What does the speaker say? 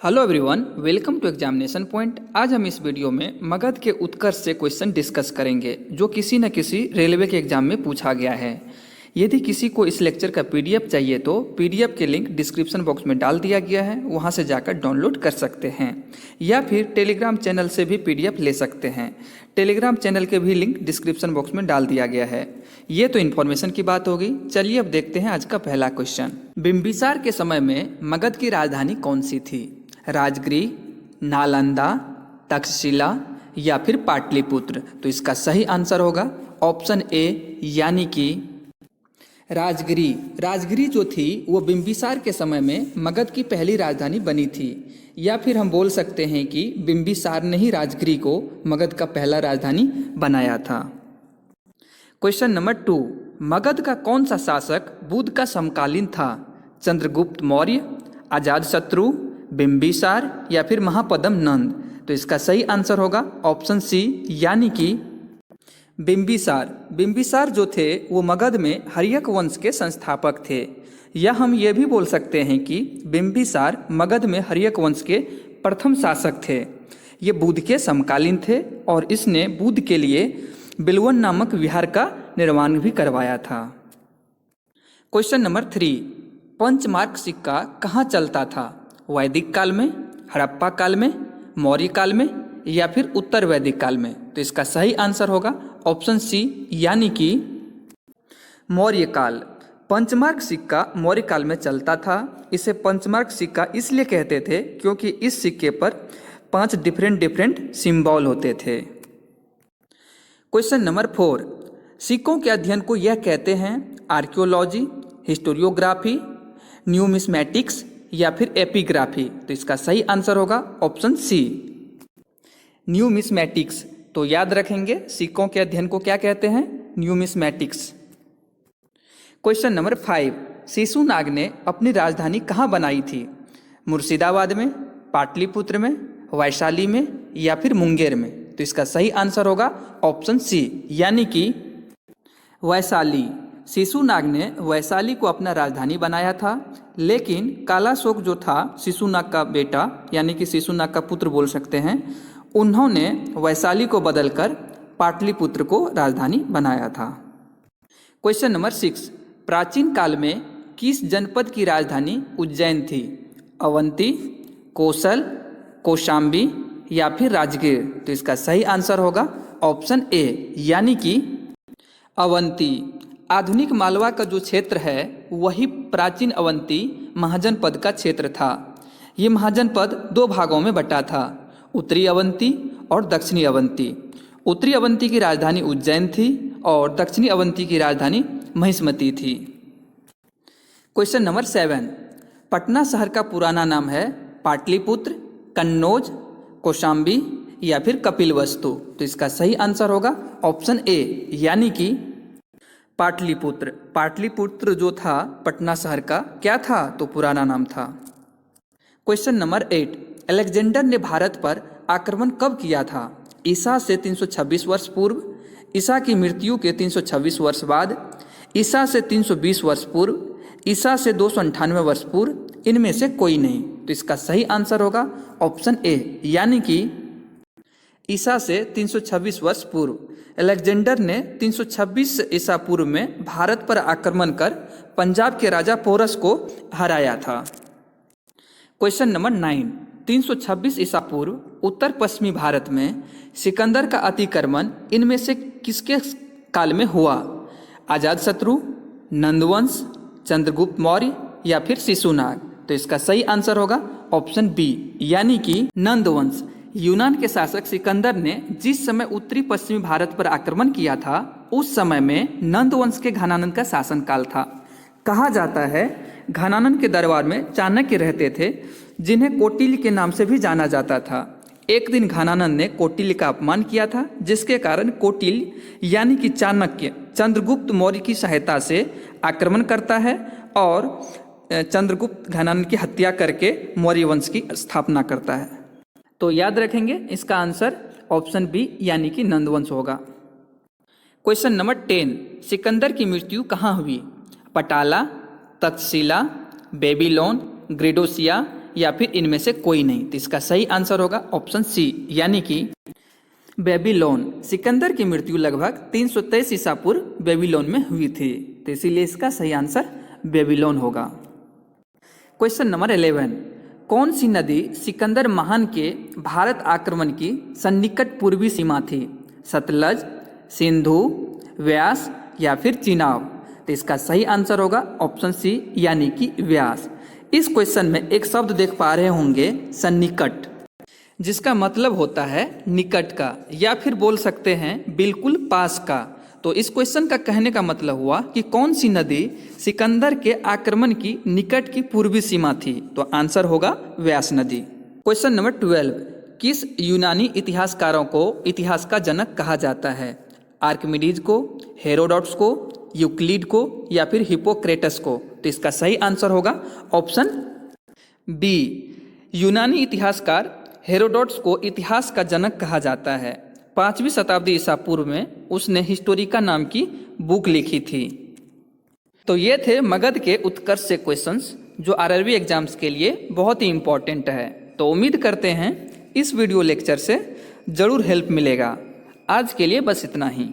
Hello everyone, welcome to examination point. आज हम इस वीडियो में मगध के उत्कर्ष से क्वेश्चन डिस्कस करेंगे जो किसी न किसी रेलवे के एग्जाम में पूछा गया है। यदि किसी को इस लेक्चर का पीडीएफ चाहिए तो पीडीएफ के लिंक डिस्क्रिप्शन बॉक्स में डाल दिया गया है, वहां से जाकर डाउनलोड कर सकते हैं या फिर टेलीग्राम चैनल से भी पीडीएफ ले सकते हैं। टेलीग्राम चैनल के भी लिंक डिस्क्रिप्शन बॉक्स में डाल दिया गया है। ये तो इन्फॉर्मेशन की बात होगी। चलिए अब देखते हैं आज का पहला क्वेश्चन। बिंबिसार के समय में मगध की राजधानी कौन सी थी? राजगृह, नालंदा, तक्षशिला या फिर पाटलिपुत्र। तो इसका सही आंसर होगा ऑप्शन ए यानी कि राजगृह। राजगृह जो थी वो बिंबिसार के समय में मगध की पहली राजधानी बनी थी, या फिर हम बोल सकते हैं कि बिंबिसार ने ही राजगृह को मगध का पहला राजधानी बनाया था। क्वेश्चन नंबर 2, मगध का कौन सा शासक बुद्ध का समकालीन था? चंद्रगुप्त मौर्य, अजातशत्रु, बिंबिसार या फिर महापद्म नंद। तो इसका सही आंसर होगा ऑप्शन सी यानी कि बिंबिसार। बिंबिसार जो थे वो मगध में हर्यक वंश के संस्थापक थे, या हम ये भी बोल सकते हैं कि बिंबिसार मगध में हर्यक वंश के प्रथम शासक थे। ये बुद्ध के समकालीन थे और इसने बुद्ध के लिए बिलवन नामक विहार का निर्माण भी करवाया था। क्वेश्चन नंबर 3, पंचमार्क सिक्का कहाँ चलता था? वैदिक काल में, हड़प्पा काल में, मौर्य काल में या फिर उत्तर वैदिक काल में। तो इसका सही आंसर होगा ऑप्शन सी यानी कि मौर्य काल। पंचमार्क सिक्का मौर्य काल में चलता था। इसे पंचमार्क सिक्का इसलिए कहते थे क्योंकि इस सिक्के पर 5 डिफरेंट सिंबल होते थे। क्वेश्चन नंबर 4, सिक्कों के अध्ययन को यह कहते हैं आर्कियोलॉजी, हिस्टोरियोग्राफी, न्यूमिस्मैटिक्स या फिर एपिग्राफी। तो इसका सही आंसर होगा ऑप्शन सी न्यूमिस्मैटिक्स। तो याद रखेंगे सिक्कों के अध्ययन को क्या कहते हैं? न्यूमिस्मैटिक्स। क्वेश्चन नंबर 5, शिशुनाग ने अपनी राजधानी कहाँ बनाई थी? मुर्शिदाबाद में, पाटलिपुत्र में, वैशाली में या फिर मुंगेर में। तो इसका सही आंसर होगा ऑप्शन सी यानी कि वैशाली। शिशुनाग ने वैशाली को अपना राजधानी बनाया था, लेकिन कालाशोक जो था शिशुनाग का बेटा यानी कि शिशुनाग का पुत्र बोल सकते हैं, उन्होंने वैशाली को बदलकर पाटलिपुत्र को राजधानी बनाया था। क्वेश्चन नंबर 6, प्राचीन काल में किस जनपद की राजधानी उज्जैन थी? अवंती, कौशल, कौशाम्बी या फिर राजगीर। तो इसका सही आंसर होगा ऑप्शन ए यानी कि अवंती। आधुनिक मालवा का जो क्षेत्र है वही प्राचीन अवंती महाजनपद का क्षेत्र था। ये महाजनपद 2 भागों में बटा था, उत्तरी अवंती और दक्षिणी अवंती। उत्तरी अवंती की राजधानी उज्जैन थी और दक्षिणी अवंती की राजधानी महिष्मती थी। क्वेश्चन नंबर 7, पटना शहर का पुराना नाम है पाटलिपुत्र, कन्नौज, कौशाम्बी या फिर कपिलवस्तु। तो इसका सही आंसर होगा ऑप्शन ए यानी कि पाटलिपुत्र। पाटलिपुत्र जो था पटना शहर का क्या था? तो पुराना नाम था। क्वेश्चन नंबर 8, अलेक्जेंडर ने भारत पर आक्रमण कब किया था? ईसा से 326 वर्ष पूर्व, ईसा की मृत्यु के 326 वर्ष बाद, ईसा से 320 वर्ष पूर्व, ईसा से 298 वर्ष पूर्व, इनमें से कोई नहीं। तो इसका सही आंसर होगा ऑप्शन ए यानी कि ईसा से 326 वर्ष पूर्व। अलेक्जेंडर ने 326 ईसा पूर्व में भारत पर आक्रमण कर पंजाब के राजा पोरस को हराया था। क्वेश्चन नंबर 9, 326 ईसा पूर्व उत्तर पश्चिमी भारत में सिकंदर का अतिक्रमण इनमें से किसके काल में हुआ? अजातशत्रु, नंदवंश, चंद्रगुप्त मौर्य या फिर शिशुनाग। तो इसका सही आंसर होगा ऑप्शन बी यानी कि नंदवंश। यूनान के शासक सिकंदर ने जिस समय उत्तरी पश्चिमी भारत पर आक्रमण किया था उस समय में नंदवंश के घनानंद का शासनकाल था। कहा जाता है घनानंद के दरबार में चाणक्य रहते थे, जिन्हें कौटिल्य के नाम से भी जाना जाता था। एक दिन घनानंद ने कौटिल्य का अपमान किया था, जिसके कारण कौटिल्य यानी कि चाणक्य चंद्रगुप्त मौर्य की सहायता से आक्रमण करता है और चंद्रगुप्त घनानंद की हत्या करके मौर्य वंश की स्थापना करता है। तो याद रखेंगे इसका आंसर ऑप्शन बी यानी कि नंदवंश होगा। क्वेश्चन नंबर 10, सिकंदर की मृत्यु कहाँ हुई? पटाला, तक्षशिला, बेबीलोन, ग्रेडोसिया या फिर इनमें से कोई नहीं। तो इसका सही आंसर होगा ऑप्शन सी, यानी कि बेबीलोन। सिकंदर की मृत्यु लगभग 323 ईसा पूर्व बेबीलोन में हुई थी, तो इसीलिए इसका सही आंसर बेबीलोन होगा। क्वेश्चन नंबर 11, कौन सी नदी सिकंदर महान के भारत आक्रमण की सन्निकट पूर्वी सीमा थी? सतलज, सिंधु, व्यास या फिर चिनाब? तो इसका सही आंसर होगा ऑप्शन सी, यानी कि व्यास। इस क्वेश्चन में एक शब्द देख पा रहे होंगे सन्निकट, जिसका मतलब होता है निकट का, या फिर बोल सकते हैं बिल्कुल पास का। तो इस क्वेश्चन का कहने का मतलब हुआ कि कौन सी नदी सिकंदर के आक्रमण की निकट की पूर्वी सीमा थी? तो आंसर होगा व्यास नदी। क्वेश्चन नंबर 12, किस यूनानी इतिहासकारों को इतिहास का जनक कहा जाता है? आर्किमिडीज को, हेरोडोटस को, यूक्लिड को या फिर हिप्पोक्रेटस को? तो इसका सही आंसर होगा ऑप्शन बी। यूनानी इतिहासकार हेरोडोटस को इतिहास का जनक कहा जाता है। 5वीं शताब्दी ईसा पूर्व में उसने हिस्टोरिका नाम की बुक लिखी थी। तो ये थे मगध के उत्कर्ष से क्वेश्चंस जो आरआरबी एग्जाम्स के लिए बहुत ही इंपॉर्टेंट है। तो उम्मीद करते हैं इस वीडियो लेक्चर से ज़रूर हेल्प मिलेगा। आज के लिए बस इतना ही।